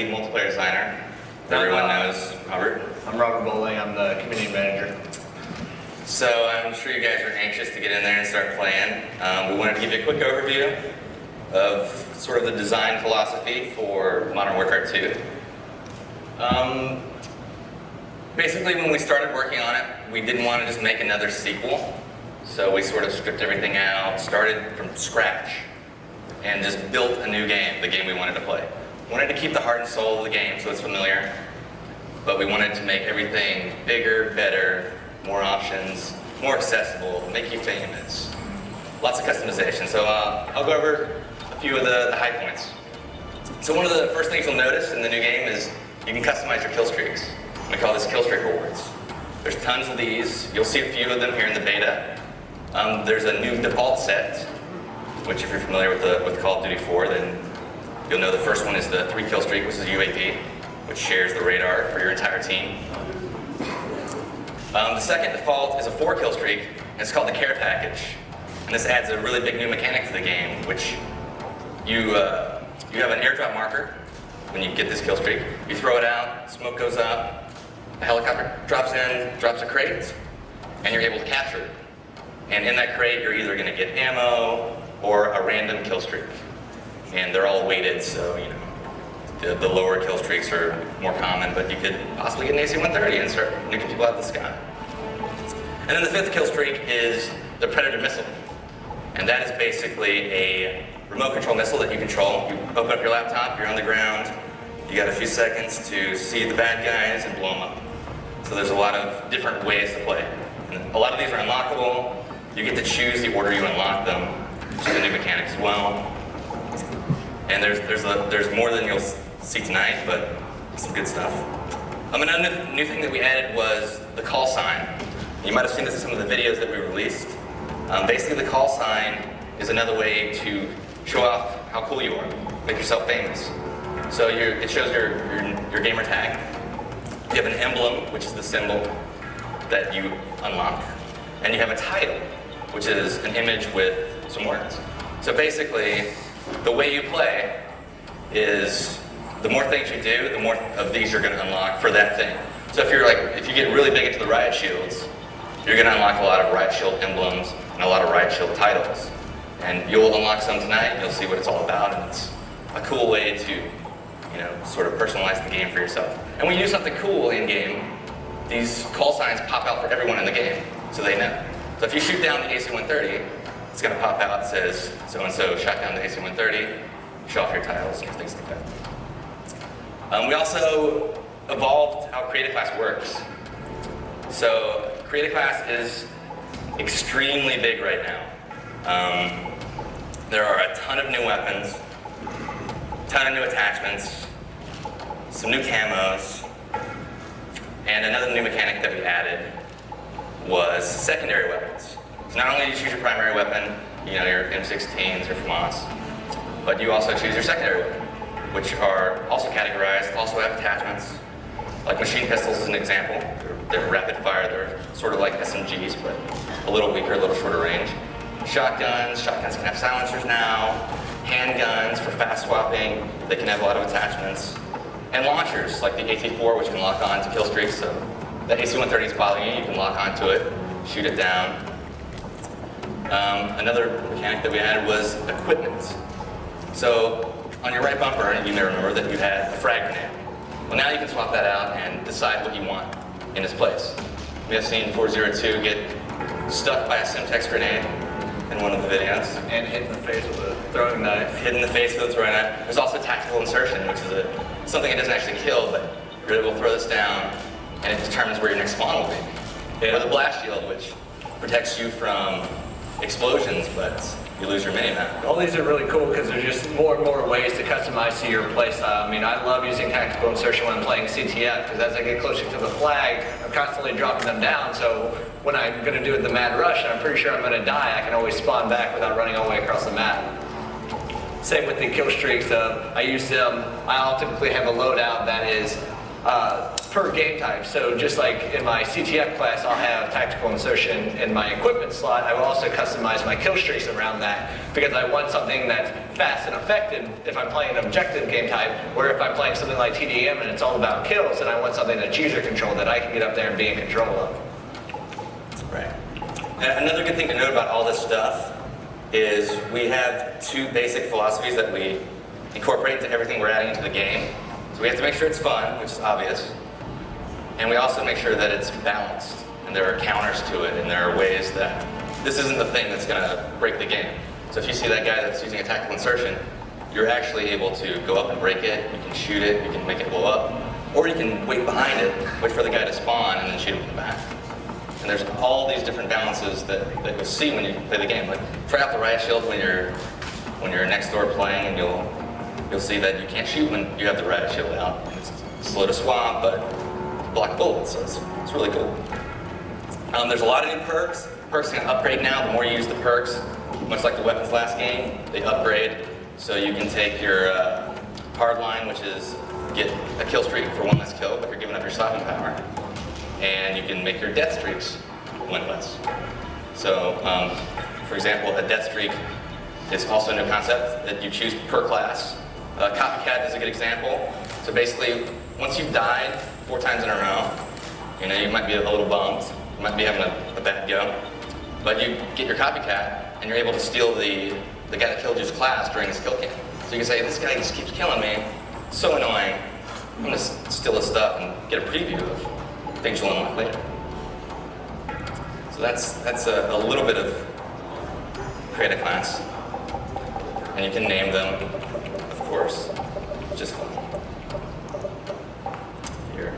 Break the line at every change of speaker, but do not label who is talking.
lead multiplayer designer. Everyone knows Robert.
I'm Robert Bowling. I'm the community manager.
So I'm sure you guys are anxious to get in there and start playing. We wanted to give you a quick overview of sort of the design philosophy for Modern Warfare 2. Basically, when we started working on it, we didn't want to just make another sequel. So we sort of stripped everything out, started from scratch, and just built a new game, the game we wanted to play. We wanted to keep the heart and soul of the game so it's familiar, but we wanted to make everything bigger, better, more options, more accessible, make you famous. Lots of customization. So I'll go over a few of the high points. So one of the first things you'll notice in the new game is you can customize your kill streaks. We call this kill streak rewards. There's tons of these. You'll see a few of them here in the beta. There's a new default set, which if you're familiar with Call of Duty 4, then you'll know the first one is the 3 kill streak, which is UAV, which shares the radar for your entire team. The second default is a 4 kill streak, and it's called the care package. And this adds a really big new mechanic to the game, which you have an airdrop marker when you get this kill streak. You throw it out, smoke goes up, a helicopter drops in, drops a crate, and you're able to capture it. And in that crate, you're either going to get ammo or a random kill streak. And they're all weighted, so you know the lower kill streaks are more common, but you could possibly get an AC-130 and start nuking people out of the sky. And then the 5th kill streak is the Predator missile. And that is basically a remote control missile that you control. You open up your laptop, you're on the ground, you got a few seconds to see the bad guys and blow them up. So there's a lot of different ways to play. And a lot of these are unlockable. You get to choose the order you unlock them, which is a new mechanic as well. And there's more than you'll see tonight, but some good stuff. Another new thing that we added was the call sign. You might have seen this in some of the videos that we released. Basically, the call sign is another way to show off how cool you are, make yourself famous. So it shows your gamer tag. You have an emblem, which is the symbol that you unlock. And you have a title, which is an image with some words. So basically, the way you play is the more things you do, the more of these you're going to unlock for that thing. So if you get really big into the riot shields, you're going to unlock a lot of riot shield emblems and a lot of riot shield titles. And you'll unlock some tonight, and you'll see what it's all about, and it's a cool way to, sort of personalize the game for yourself. And when you do something cool in-game, these call signs pop out for everyone in the game, so they know. So if you shoot down the AC-130, it's going to pop out, says so-and-so shot down the AC-130, show off your titles, and things like that. We also evolved how Create a Class works. So Create a Class is extremely big right now. There are a ton of new weapons, a ton of new attachments, some new camos, and another new mechanic that we added was secondary weapons. So not only do you choose your primary weapon, your M16s or FAMAS, but you also choose your secondary weapon, which are also categorized, also have attachments. Like machine pistols is an example. They're rapid fire, they're sort of like SMGs, but a little weaker, a little shorter range. Shotguns can have silencers now. Handguns for fast swapping, they can have a lot of attachments. And launchers, like the AT-4, which can lock on to kill streaks. So the AC-130 is bothering you, you can lock onto it, shoot it down. Another mechanic that we added was equipment. So on your right bumper, you may remember that you had a frag grenade. Well, now you can swap that out and decide what you want in its place. We have seen 402 get stuck by a Semtex grenade in one of the videos.
And hit in the face with a throwing knife.
Hit in the face with a throwing knife. There's also tactical insertion, which is something that doesn't actually kill, but you're able to throw this down, and it determines where your next spawn will be. Yeah. Or the blast shield, which protects you from explosions, but you lose your mini-map.
All these are really cool because there's just more and more ways to customize to your playstyle. I mean, I love using tactical insertion when I'm playing CTF because as I get closer to the flag, I'm constantly dropping them down. So when I'm going to do the mad rush and I'm pretty sure I'm going to die, I can always spawn back without running all the way across the map. Same with the kill streaks. I use them. I'll typically have a loadout that is per game type. So just like in my CTF class, I'll have tactical insertion in my equipment slot. I will also customize my kill streaks around that because I want something that's fast and effective if I'm playing an objective game type, or if I'm playing something like TDM and it's all about kills, and I want something that's user control that I can get up there and be in control of.
Right. And another good thing to note about all this stuff is we have two basic philosophies that we incorporate into everything we're adding into the game. So we have to make sure it's fun, which is obvious, and we also make sure that it's balanced, and there are counters to it, and there are ways that this isn't the thing that's going to break the game. So if you see that guy that's using a tactical insertion, you're actually able to go up and break it, you can shoot it, you can make it blow up, or you can wait behind it, wait for the guy to spawn, and then shoot him in the back. And there's all these different balances that you'll see when you play the game. Like try out the riot shield when you're next door playing, and you'll see that you can't shoot when you have the riot shield out. It's slow to swap, but block bullets, so it's really cool. There's a lot of new perks. Perks can upgrade now. The more you use the perks, much like the weapons last game, they upgrade. So you can take your hard line, which is get a kill streak for one less kill, but you're giving up your stopping power. And you can make your death streaks one less. So, for example, a death streak is also a new concept that you choose per class. Copycat is a good example. So basically, once you've died 4 times in a row, you might be a little bummed, you might be having a bad go, but you get your copycat and you're able to steal the guy that killed you's class during his kill cam. So you can say, this guy just keeps killing me, so annoying, I'm gonna steal his stuff and get a preview of things you'll unlock later. So that's a little bit of create a class, and you can name them, of course, just fun. Here.